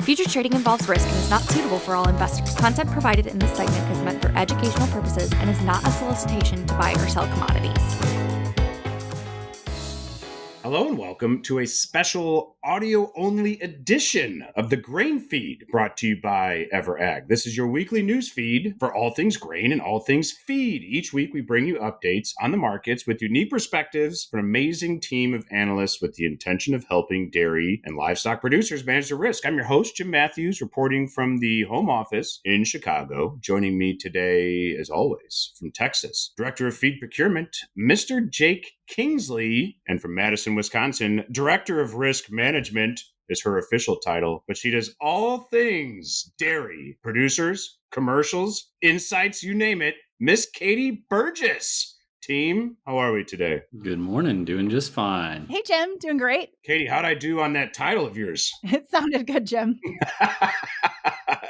Futures trading involves risk and is not suitable for all investors. Content provided in this segment is meant for educational purposes and is not a solicitation to buy or sell commodities. Hello and welcome to a special audio-only edition of the Grain Feed brought to you by EverAg. This is your weekly news feed for all things grain and all things feed. Each week we bring you updates on the markets with unique perspectives from an amazing team of analysts with the intention of helping dairy and livestock producers manage their risk. I'm your host, Jim Matthews, reporting from the home office in Chicago. Joining me today, as always, from Texas, Director of Feed Procurement, Mr. Jake Kingsley, and from Madison, Wisconsin, Director of Risk Management is her official title, but she does all things dairy, producers, commercials, insights, you name it. Miss Katie Burgess. Team, how are we today? Good morning. Doing just fine. Hey, Jim. Doing great. Katie, how'd I do on that title of yours? It sounded good, Jim.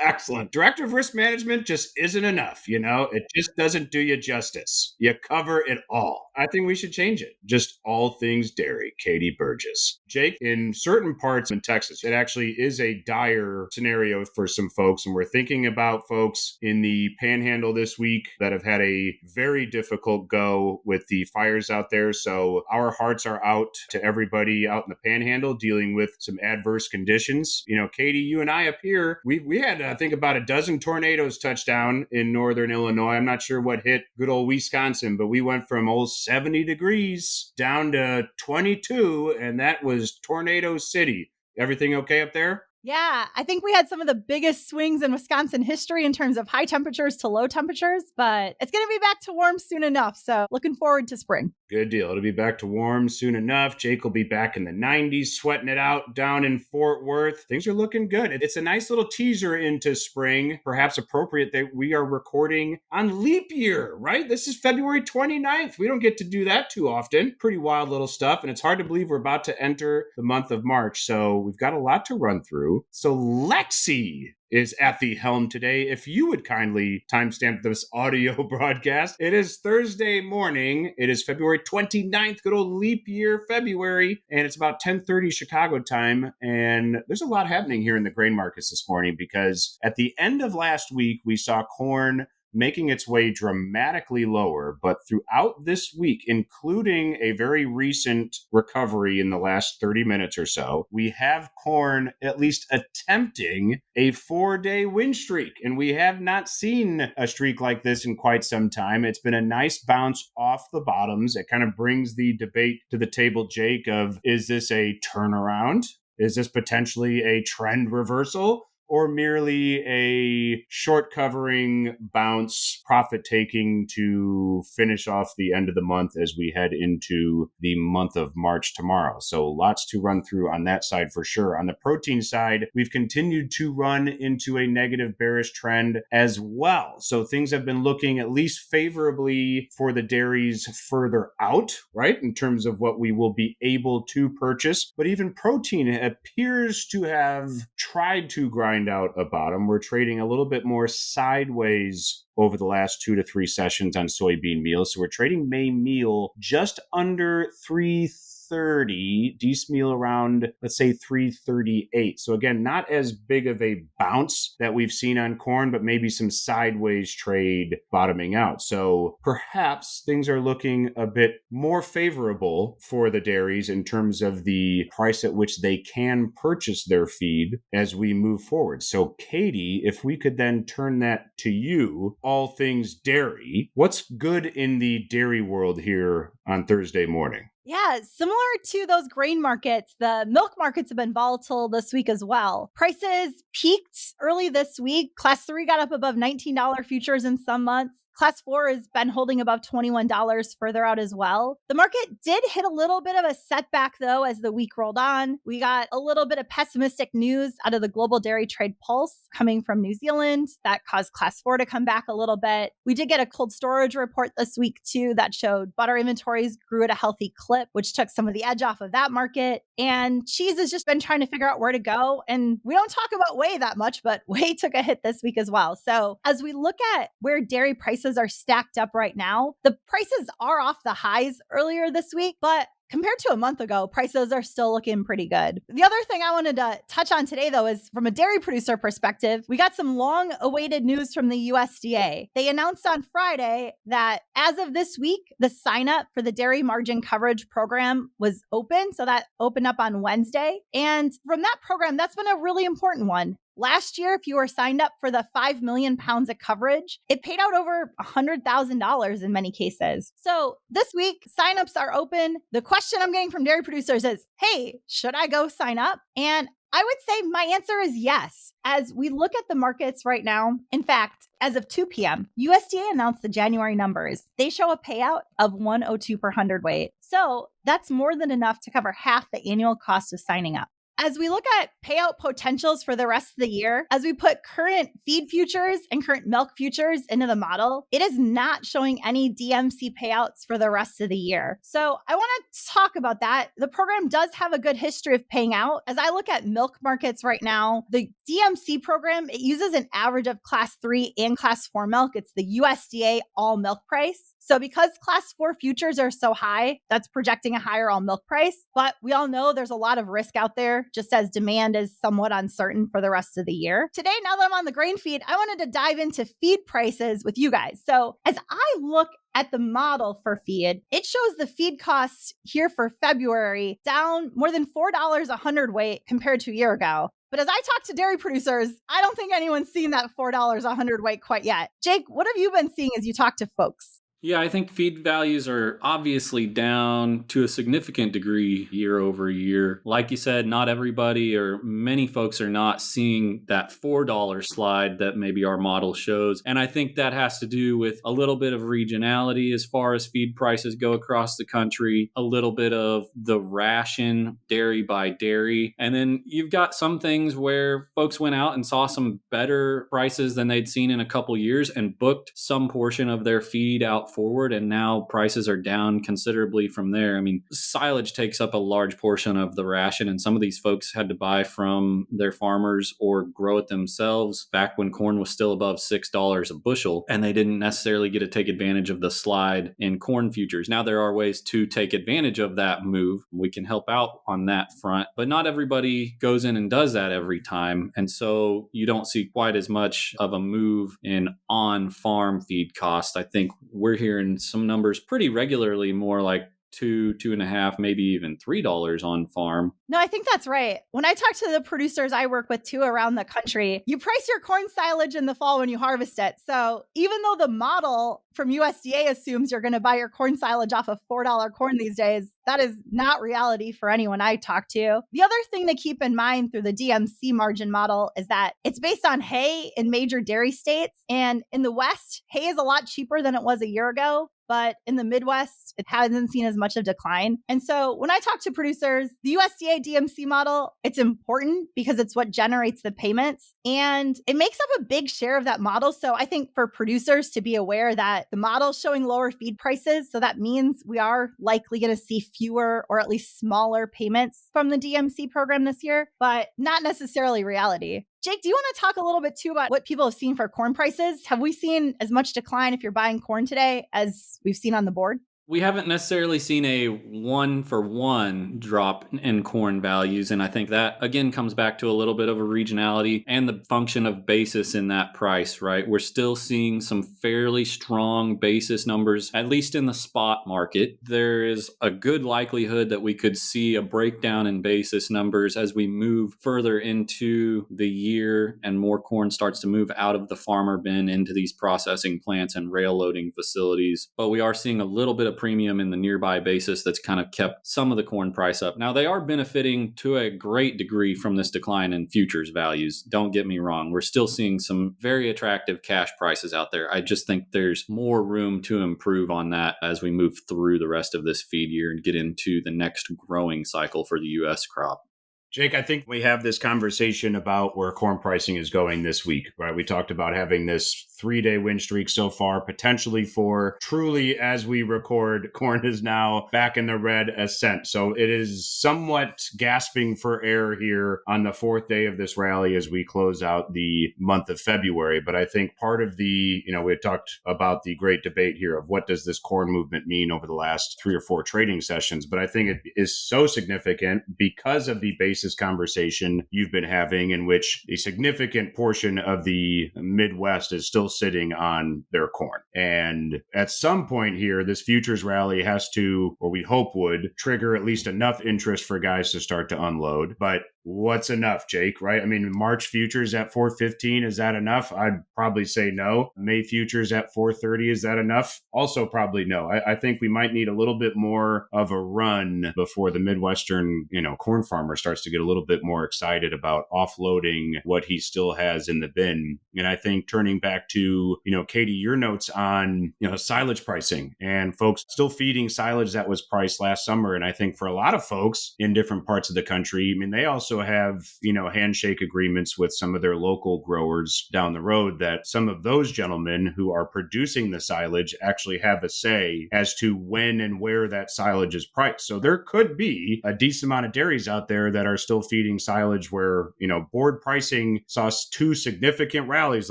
Excellent. Director of Risk Management just isn't enough, you know? It just doesn't do you justice. You cover it all. I think we should change it. Just all things dairy. Katie Burgess. Jake, in certain parts in Texas, it actually is a dire scenario for some folks, and we're thinking about folks in the Panhandle this week that have had a very difficult go with the fires out there. So our hearts are out to everybody out in the Panhandle dealing with some adverse conditions. You know, Katie, you and I up here, we had, I think, about a dozen tornadoes touch down in northern Illinois. I'm not sure what hit good old Wisconsin, but we went from 70 degrees down to 22, and that was Tornado City. Everything okay up there? Yeah, I think we had some of the biggest swings in Wisconsin history in terms of high temperatures to low temperatures, but it's going to be back to warm soon enough. So looking forward to spring. Good deal. It'll be back to warm soon enough. Jake will be back in the 90s, sweating it out down in Fort Worth. Things are looking good. It's a nice little teaser into spring, perhaps appropriate that we are recording on leap year, right? This is February 29th. We don't get to do that too often. Pretty wild little stuff. And it's hard to believe we're about to enter the month of March. So we've got a lot to run through. So Lexi is at the helm today. If you would kindly timestamp this audio broadcast. It is Thursday morning. It is February 29th, good old leap year February, and it's about 10:30 Chicago time. And there's a lot happening here in the grain markets this morning because at the end of last week, we saw corn making its way dramatically lower. But throughout this week, including a very recent recovery in the last 30 minutes or so, we have corn at least attempting a 4-day win streak. And we have not seen a streak like this in quite some time. It's been a nice bounce off the bottoms. It kind of brings the debate to the table, Jake, of is this a turnaround? Is this potentially a trend reversal? Or merely a short covering bounce, profit taking to finish off the end of the month as we head into the month of March tomorrow. So lots to run through on that side for sure. On the protein side, we've continued to run into a negative bearish trend as well. So things have been looking at least favorably for the dairies further out, right? In terms of what we will be able to purchase. But even protein appears to have tried to grind out a bottom. We're trading a little bit more sideways over the last 2 to 3 sessions on soybean meal. So we're trading May meal just under 330, Dees meal around, let's say 338. So again, not as big of a bounce that we've seen on corn, but maybe some sideways trade bottoming out. So perhaps things are looking a bit more favorable for the dairies in terms of the price at which they can purchase their feed as we move forward. So Katie, if we could then turn that to you, all things dairy, what's good in the dairy world here on Thursday morning? Yeah, similar to those grain markets, the milk markets have been volatile this week as well. Prices peaked early this week. Class 3 got up above $19 futures in some months. Class 4 has been holding above $21 further out as well. The market did hit a little bit of a setback, though, as the week rolled on. We got a little bit of pessimistic news out of the Global Dairy Trade Pulse coming from New Zealand. That caused Class 4 to come back a little bit. We did get a cold storage report this week, too, that showed butter inventories grew at a healthy clip, which took some of the edge off of that market. And cheese has just been trying to figure out where to go. And we don't talk about whey that much, but whey took a hit this week as well. So as we look at where dairy prices are stacked up right now, the prices are off the highs earlier this week, but compared to a month ago, prices are still looking pretty good. The other thing I wanted to touch on today, though, is from a dairy producer perspective, we got some long awaited news from the USDA. They announced on Friday that as of this week, the sign up for the dairy margin coverage program was open. So that opened up on Wednesday. And from that program, that's been a really important one. Last year, if you were signed up for the 5 million pounds of coverage, it paid out over $100,000 in many cases. So this week, signups are open. The question I'm getting from dairy producers is, hey, should I go sign up? And I would say my answer is yes. As we look at the markets right now, in fact, as of 2 p.m., USDA announced the January numbers. They show a payout of 102 per hundredweight. So that's more than enough to cover half the annual cost of signing up. As we look at payout potentials for the rest of the year, as we put current feed futures and current milk futures into the model, it is not showing any DMC payouts for the rest of the year. So I want to talk about that. The program does have a good history of paying out. As I look at milk markets right now, the DMC program, it uses an average of class 3 and class 4 milk. It's the USDA all milk price. So because class 4 futures are so high, that's projecting a higher all milk price. But we all know there's a lot of risk out there, just as demand is somewhat uncertain for the rest of the year. Today, now that I'm on the grain feed, I wanted to dive into feed prices with you guys. So as I look at the model for feed, it shows the feed costs here for February down more than $4 a hundredweight compared to a year ago. But as I talk to dairy producers, I don't think anyone's seen that $4 a hundredweight quite yet. Jake, what have you been seeing as you talk to folks? Yeah, I think feed values are obviously down to a significant degree year over year. Like you said, not everybody or many folks are not seeing that $4 slide that maybe our model shows. And I think that has to do with a little bit of regionality as far as feed prices go across the country, a little bit of the ration dairy by dairy. And then you've got some things where folks went out and saw some better prices than they'd seen in a couple years and booked some portion of their feed out forward, and now prices are down considerably from there. I mean, silage takes up a large portion of the ration, and some of these folks had to buy from their farmers or grow it themselves back when corn was still above $6 a bushel, and they didn't necessarily get to take advantage of the slide in corn futures. Now there are ways to take advantage of that move. We can help out on that front, but not everybody goes in and does that every time, and so you don't see quite as much of a move in on-farm feed cost. I think we're hearing some numbers pretty regularly, more like $2.5, maybe even $3 on farm. No, I think that's right. When I talk to the producers I work with too around the country, you price your corn silage in the fall when you harvest it. So even though the model from USDA assumes you're going to buy your corn silage off of $4 corn these days, that is not reality for anyone I talk to. The other thing to keep in mind through the DMC margin model is that it's based on hay in major dairy states. And in the West, hay is a lot cheaper than it was a year ago. But in the Midwest, it hasn't seen as much of decline. And so when I talk to producers, the USDA DMC model, it's important because it's what generates the payments. And it makes up a big share of that model. So I think for producers to be aware that the model is showing lower feed prices, so that means we are likely going to see fewer or at least smaller payments from the DMC program this year, but not necessarily reality. Jake, do you want to talk a little bit too about what people have seen for corn prices? Have we seen as much decline if you're buying corn today as we've seen on the board? We haven't necessarily seen a one-for-one drop in corn values, and I think that, again, comes back to a little bit of a regionality and the function of basis in that price, right? We're still seeing some fairly strong basis numbers, at least in the spot market. There is a good likelihood that we could see a breakdown in basis numbers as we move further into the year and more corn starts to move out of the farmer bin into these processing plants and rail loading facilities. But we are seeing a little bit of premium in the nearby basis that's kind of kept some of the corn price up. Now, they are benefiting to a great degree from this decline in futures values. Don't get me wrong. We're still seeing some very attractive cash prices out there. I just think there's more room to improve on that as we move through the rest of this feed year and get into the next growing cycle for the U.S. crop. Jake, I think we have this conversation about where corn pricing is going this week, right? We talked about having this 3-day win streak so far, potentially for truly, as we record, corn is now back in the red ascent. So it is somewhat gasping for air here on the 4th day of this rally as we close out the month of February. But I think part of we had talked about the great debate here of what does this corn movement mean over the last 3 or 4 trading sessions. But I think it is so significant because of the basis conversation you've been having, in which a significant portion of the Midwest is still sitting on their corn. And at some point here, this futures rally has to, or we hope would, trigger at least enough interest for guys to start to unload. But what's enough, Jake, right? I mean, March futures at 415, is that enough? I'd probably say no. May futures at 430, is that enough? Also probably no. I think we might need a little bit more of a run before the Midwestern, corn farmer starts to get a little bit more excited about offloading what he still has in the bin. And I think turning back to, Katie, your notes on, silage pricing and folks still feeding silage that was priced last summer. And I think for a lot of folks in different parts of the country, I mean, they also have, handshake agreements with some of their local growers down the road that some of those gentlemen who are producing the silage actually have a say as to when and where that silage is priced. So there could be a decent amount of dairies out there that are still feeding silage where, board pricing saw 2 significant rallies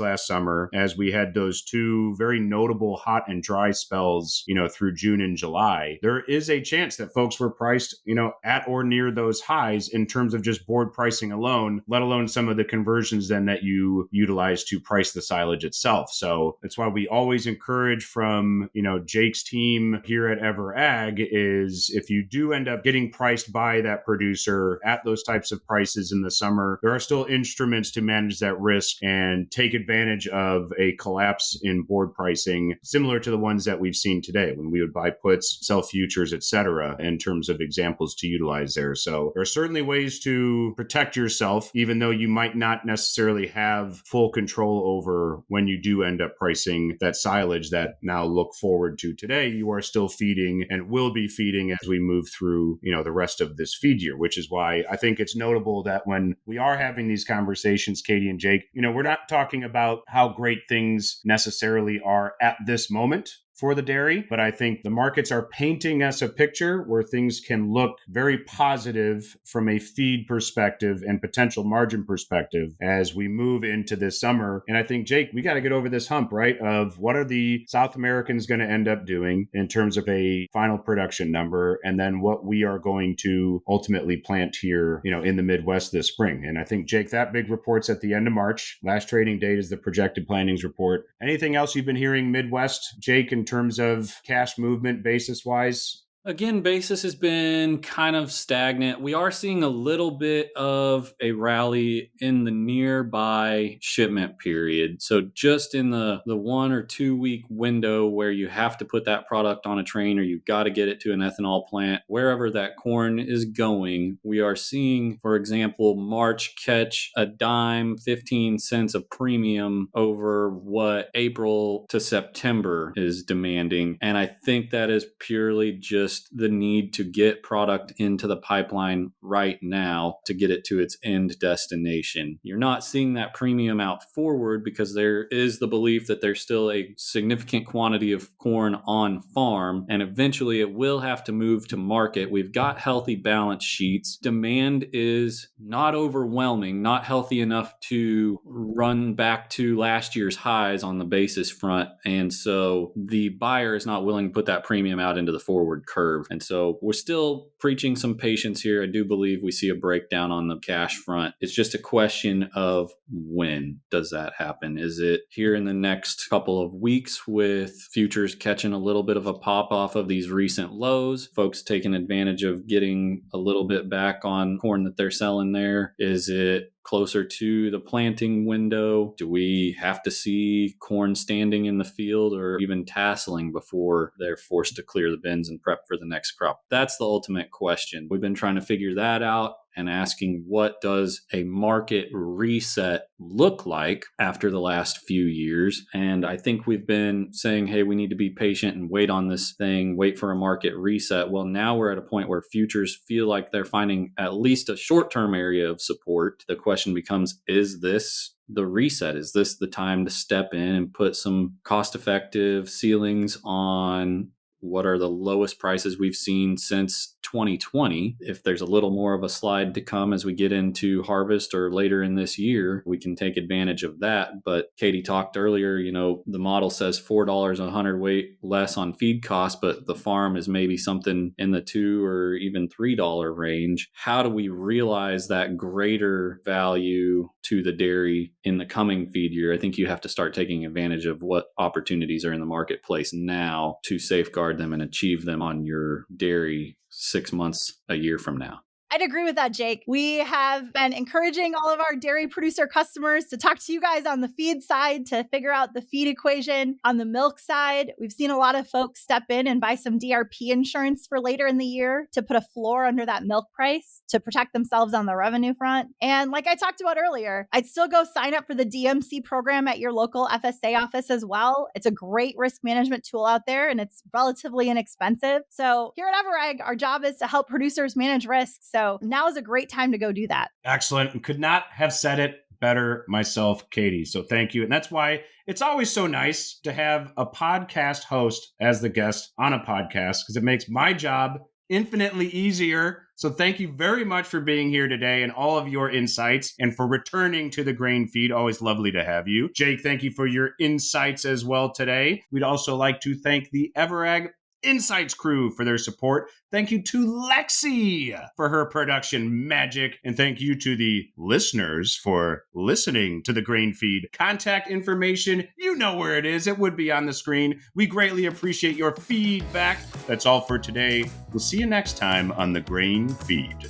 last summer as we had those 2 very notable hot and dry spells, through June and July. There is a chance that folks were priced, at or near those highs in terms of just board pricing alone, let alone some of the conversions then that you utilize to price the silage itself. So that's why we always encourage from, Jake's team here at Ever Ag is if you do end up getting priced by that producer at those types of prices in the summer, there are still instruments to manage that risk and take advantage of a collapse in board pricing, similar to the ones that we've seen today when we would buy puts, sell futures, etc., in terms of examples to utilize there. So there are certainly ways to protect yourself, even though you might not necessarily have full control over when you do end up pricing that silage that now look forward to today, you are still feeding and will be feeding as we move through, the rest of this feed year, which is why I think it's notable that when we are having these conversations, Katie and Jake, we're not talking about how great things necessarily are at this moment for the dairy, but I think the markets are painting us a picture where things can look very positive from a feed perspective and potential margin perspective as we move into this summer. And I think, Jake, we got to get over this hump, right, of what are the South Americans going to end up doing in terms of a final production number, and then what we are going to ultimately plant here, in the Midwest this spring. And I think, Jake, that big report's at the end of March. Last trading date is the projected plantings report. Anything else you've been hearing Midwest, Jake, in terms of cash movement basis wise? Again, basis has been kind of stagnant. We are seeing a little bit of a rally in the nearby shipment period. So just in the 1 or 2 week window where you have to put that product on a train or you've got to get it to an ethanol plant, wherever that corn is going, we are seeing, for example, March catch a dime, 15 cents of premium over what April to September is demanding. And I think that is purely just the need to get product into the pipeline right now to get it to its end destination. You're not seeing that premium out forward because there is the belief that there's still a significant quantity of corn on farm, and eventually it will have to move to market. We've got healthy balance sheets. Demand is not overwhelming, not healthy enough to run back to last year's highs on the basis front. And so the buyer is not willing to put that premium out into the forward curve. And so we're still preaching some patience here. I do believe we see a breakdown on the cash front. It's just a question of when does that happen? Is it here in the next couple of weeks with futures catching a little bit of a pop off of these recent lows, folks taking advantage of getting a little bit back on corn that they're selling there? Is it closer to the planting window? Do we have to see corn standing in the field or even tasseling before they're forced to clear the bins and prep for the next crop? That's the ultimate question. We've been trying to figure that out. and asking, what does a market reset look like after the last few years? And I think we've been saying, hey, we need to be patient and wait on this thing, wait for a market reset. Well, now we're at a point where futures feel like they're finding at least a short-term area of support. The question becomes, is this the reset? Is this the time to step in and put some cost-effective ceilings on what are the lowest prices we've seen since 2020? If there's a little more of a slide to come as we get into harvest or later in this year, we can take advantage of that. But Katie talked earlier, the model says $4 a hundredweight less on feed costs, but the farm is maybe something in the $2 or even $3 range. How do we realize that greater value to the dairy in the coming feed year? I think you have to start taking advantage of what opportunities are in the marketplace now to safeguard them and achieve them on your dairy 6 months, a year from now. I'd agree with that, Jake. We have been encouraging all of our dairy producer customers to talk to you guys on the feed side to figure out the feed equation. On the milk side, we've seen a lot of folks step in and buy some DRP insurance for later in the year to put a floor under that milk price to protect themselves on the revenue front. And like I talked about earlier, I'd still go sign up for the DMC program at your local FSA office as well. It's a great risk management tool out there and it's relatively inexpensive. So here at Everegg, our job is to help producers manage risks. So now is a great time to go do that. Excellent. And could not have said it better myself, Katie. So thank you. And that's why it's always so nice to have a podcast host as the guest on a podcast, because it makes my job infinitely easier. So thank you very much for being here today and all of your insights and for returning to the grain feed. Always lovely to have you. Jake, thank you for your insights as well today. We'd also like to thank the Everegg Insights crew for their support. Thank you to Lexi for her production magic. And thank you to the listeners for listening to the grain feed. Contact information, you know where it is. It would be on the screen. We greatly appreciate your feedback. That's all for today. We'll see you next time on the grain feed.